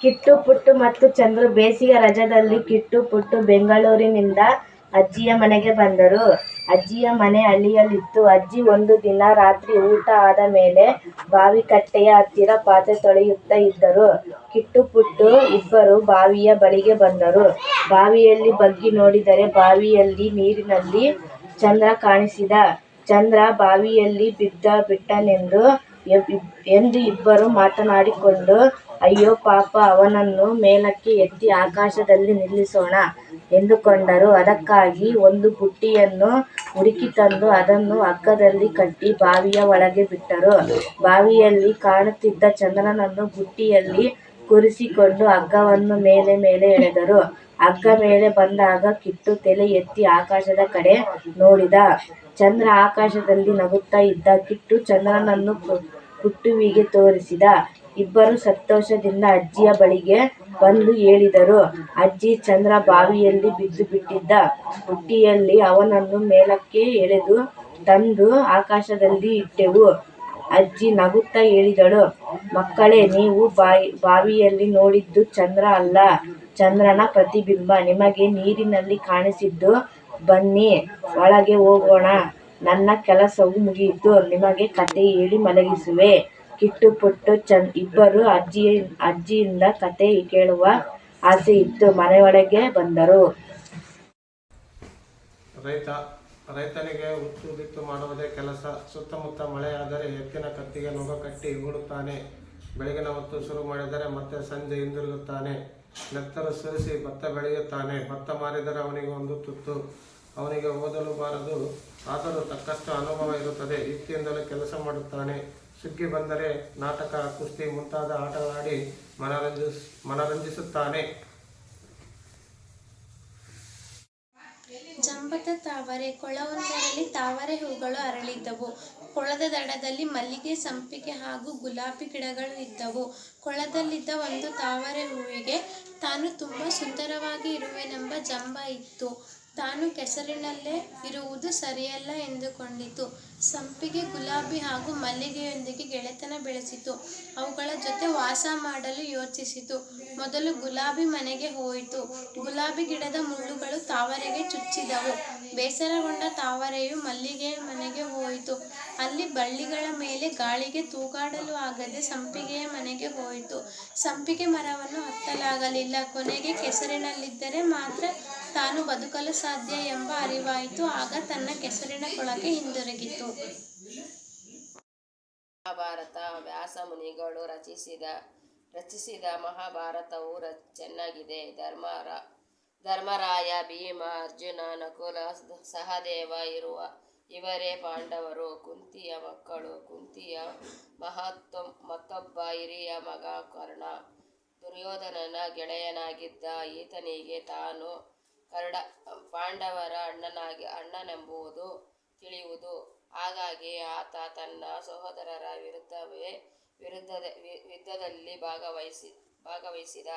ಕಿಟ್ಟು ಪುಟ್ಟು ಮತ್ತು ಚಂದ್ರು ಬೇಸಿಗೆ ರಜದಲ್ಲಿ ಕಿಟ್ಟು ಪುಟ್ಟು ಬೆಂಗಳೂರಿನಿಂದ ಅಜ್ಜಿಯ ಮನೆಗೆ ಬಂದರು. ಅಜ್ಜಿಯ ಮನೆ ಹಳ್ಳಿಯಲ್ಲಿತ್ತು. ಅಜ್ಜಿ ಒಂದು ದಿನ ರಾತ್ರಿ ಊಟ ಆದ ಮೇಲೆ ಬಾವಿಕಟ್ಟೆಯ ಹತ್ತಿರ ಪಾತ್ರೆ ತೊಳೆಯುತ್ತಾ ಇದ್ದರು. ಕಿಟ್ಟು ಪುಟ್ಟು ಇಬ್ಬರು ಬಾವಿಯ ಬಳಿಗೆ ಬಂದರು. ಬಾವಿಯಲ್ಲಿ ಬಗ್ಗಿ ನೋಡಿದರೆ ಬಾವಿಯಲ್ಲಿ ನೀರಿನಲ್ಲಿ ಚಂದ್ರ ಕಾಣಿಸಿದ. ಚಂದ್ರ ಬಾವಿಯಲ್ಲಿ ಬಿಟ್ಟನೆಂದು ಇಬ್ಬರು ಮಾತನಾಡಿಕೊಂಡು, ಅಯ್ಯೋ ಪಾಪ, ಅವನನ್ನು ಮೇಲಕ್ಕೆ ಎತ್ತಿ ಆಕಾಶದಲ್ಲಿ ನಿಲ್ಲಿಸೋಣ ಎಂದುಕೊಂಡರು. ಅದಕ್ಕಾಗಿ ಒಂದು ಬುಟ್ಟಿಯನ್ನು ಹುಡುಕಿ ತಂದು ಅದನ್ನು ಹಗ್ಗದಲ್ಲಿ ಕಟ್ಟಿ ಬಾವಿಯ ಒಳಗೆ ಬಿಟ್ಟರು. ಬಾವಿಯಲ್ಲಿ ಕಾಣುತ್ತಿದ್ದ ಚಂದ್ರನನ್ನು ಬುಟ್ಟಿಯಲ್ಲಿ ಕೂರಿಸಿಕೊಂಡು ಹಗ್ಗವನ್ನು ಮೇಲೆ ಮೇಲೆ ಎಳೆದರು. ಹಗ್ಗ ಮೇಲೆ ಬಂದಾಗ ಕಿಟ್ಟು ತಲೆ ಎತ್ತಿ ಆಕಾಶದ ಕಡೆ ನೋಡಿದ. ಚಂದ್ರ ಆಕಾಶದಲ್ಲಿ ನಗುತ್ತಾ ಇದ್ದ. ಕಿಟ್ಟು ಚಂದ್ರನನ್ನು ಪುಟ್ಟುವಿಗೆ ತೋರಿಸಿದ. ಇಬ್ಬರು ಸಂತೋಷದಿಂದ ಅಜ್ಜಿಯ ಬಳಿಗೆ ಬಂದು ಹೇಳಿದರು, ಅಜ್ಜಿ, ಚಂದ್ರ ಬಾವಿಯಲ್ಲಿ ಬಿದ್ದು ಬಿಟ್ಟಿದ್ದ. ಬುಟ್ಟಿಯಲ್ಲಿ ಅವನನ್ನು ಮೇಲಕ್ಕೆ ಎಳೆದು ತಂದು ಆಕಾಶದಲ್ಲಿ ಇಟ್ಟೆವು. ಅಜ್ಜಿ ನಗುತ್ತಾ ಹೇಳಿದಳು, ಮಕ್ಕಳೇ, ನೀವು ಬಾವಿಯಲ್ಲಿ ನೋಡಿದ್ದು ಚಂದ್ರ ಅಲ್ಲ, ಚಂದ್ರನ ಪ್ರತಿಬಿಂಬ. ನಿಮಗೆ ನೀರಿನಲ್ಲಿ ಕಾಣಿಸಿದ್ದು. ಬನ್ನಿ, ಒಳಗೆ ಹೋಗೋಣ. ನನ್ನ ಕೆಲಸವು ಮುಗಿಯಿತು. ನಿಮಗೆ ಕತೆ ಹೇಳಿ ಮಲಗಿಸುವೆ. ಕಿಟ್ಟು ಪುಟ್ಟು ಇಬ್ಬರು ಅಜ್ಜಿಯಿಂದ ಕತೆ ಕೇಳುವ ಆಸೆಯಿತ್ತು. ಮನೆಯೊಳಗೆ ಬಂದರು. ರೈತನಿಗೆ ಹುತ್ತು ಬಿತ್ತು ಮಾಡುವುದೇ ಕೆಲಸ. ಸುತ್ತಮುತ್ತ ಮಳೆಯಾದರೆ ಎತ್ತಿನ ಕತ್ತಿಗೆ ನೊಗ ಕಟ್ಟಿ ಹೂಡುತ್ತಾನೆ. ಬೆಳಗಿನ ಹೊತ್ತು ಶುರು ಮಾಡಿದರೆ ಮತ್ತೆ ಸಂಜೆ ಹಿಂದಿರುಗುತ್ತಾನೆ. ನೆತ್ತರು ಸುರಿಸಿ ಭತ್ತ ಬೆಳೆಯುತ್ತಾನೆ. ಭತ್ತ ಮಾರಿದರೆ ಅವನಿಗೆ ಒಂದು ತುತ್ತು. ಅವನಿಗೆ ಓದಲು ಬಾರದು, ಆದರೂ ತಕ್ಕಷ್ಟು ಅನುಭವ ಇರುತ್ತದೆ. ಯುಕ್ತಿಯಿಂದಲೂ ಕೆಲಸ ಮಾಡುತ್ತಾನೆ. ಸುಗ್ಗಿ ಬಂದರೆ ನಾಟಕ, ಕುಸ್ತಿ ಮುಂತಾದ ಆಟಗಳಾಡಿ ಮನರಂಜಿಸುತ್ತಾನೆ. ಜಂಬದ ತಾವರೆ. ಕೊಳವೊಂದರಲ್ಲಿ ತಾವರೆ ಹೂಗಳು ಅರಳಿದ್ದವು. ಕೊಳದ ದಡದಲ್ಲಿ ಮಲ್ಲಿಗೆ, ಸಂಪಿಗೆ ಹಾಗೂ ಗುಲಾಬಿ ಗಿಡಗಳು ಇದ್ದವು. ಕೊಳದಲ್ಲಿದ್ದ ಒಂದು ತಾವರೆ ಹೂವಿಗೆ ತಾನು ತುಂಬ ಸುಂದರವಾಗಿ ಇರುವೆನೆಂಬ ಜಂಬ ಇತ್ತು. ತಾನು ಕೆಸರಿನಲ್ಲೇ ಇರುವುದು ಸರಿಯಲ್ಲ ಎಂದುಕೊಂಡಿತು. ಸಂಪಿಗೆ, ಗುಲಾಬಿ ಹಾಗೂ ಮಲ್ಲಿಗೆಯೊಂದಿಗೆ ಗೆಳೆತನ ಬೆಳೆಸಿತು. ಅವುಗಳ ಜೊತೆ ವಾಸ ಮಾಡಲು ಯೋಚಿಸಿತು. ಮೊದಲು ಗುಲಾಬಿ ಮನೆಗೆ ಹೋಯಿತು. ಗುಲಾಬಿ ಗಿಡದ ಮುಳ್ಳುಗಳು ತಾವರೆಗೆ ಚುಚ್ಚಿದವು. ಬೇಸರಗೊಂಡ ತಾವರೆಯು ಮಲ್ಲಿಗೆಯ ಮನೆಗೆ ಹೋಯಿತು. ಅಲ್ಲಿ ಬಳ್ಳಿಗಳ ಮೇಲೆ ಗಾಳಿಗೆ ತೂಗಾಡಲು ಆಗದೆ ಸಂಪಿಗೆಯ ಮನೆಗೆ ಹೋಯಿತು. ಸಂಪಿಗೆ ಮರವನ್ನು ಹತ್ತಲಾಗಲಿಲ್ಲ. ಕೊನೆಗೆ ಕೆಸರಿನಲ್ಲಿದ್ದರೆ ಮಾತ್ರ ತಾನು ಬದುಕಲು ಸಾಧ್ಯ ಎಂಬ ಅರಿವಾಯಿತು. ಆಗ ತನ್ನ ಕೆಸರಿನ ಕೊಳಕ್ಕೆ ಹಿಂದಿರುಗಿತು. ಮಹಾಭಾರತ. ವ್ಯಾಸ ಮುನಿಗಳು ರಚಿಸಿದ ಮಹಾಭಾರತವು ಚೆನ್ನಾಗಿದೆ. ಧರ್ಮರಾಯ, ಭೀಮ, ಅರ್ಜುನ, ನಕುಲ, ಸಹದೇವ ಇವರೇ ಪಾಂಡವರು. ಕುಂತಿಯ ಮಕ್ಕಳು. ಕುಂತಿಯ ಮತ್ತೊಬ್ಬ ಹಿರಿಯ ಮಗ ಕರ್ಣ. ದುರ್ಯೋಧನನ ಗೆಳೆಯನಾಗಿದ್ದ ಈತನಿಗೆ ತಾನು ಪಾಂಡವರ ಅಣ್ಣನೆಂಬುದು ತಿಳಿಯುವುದು. ಹಾಗಾಗಿ ಆತ ತನ್ನ ಸಹೋದರರ ವಿರುದ್ಧದಲ್ಲಿ ಭಾಗವಹಿಸಿದ.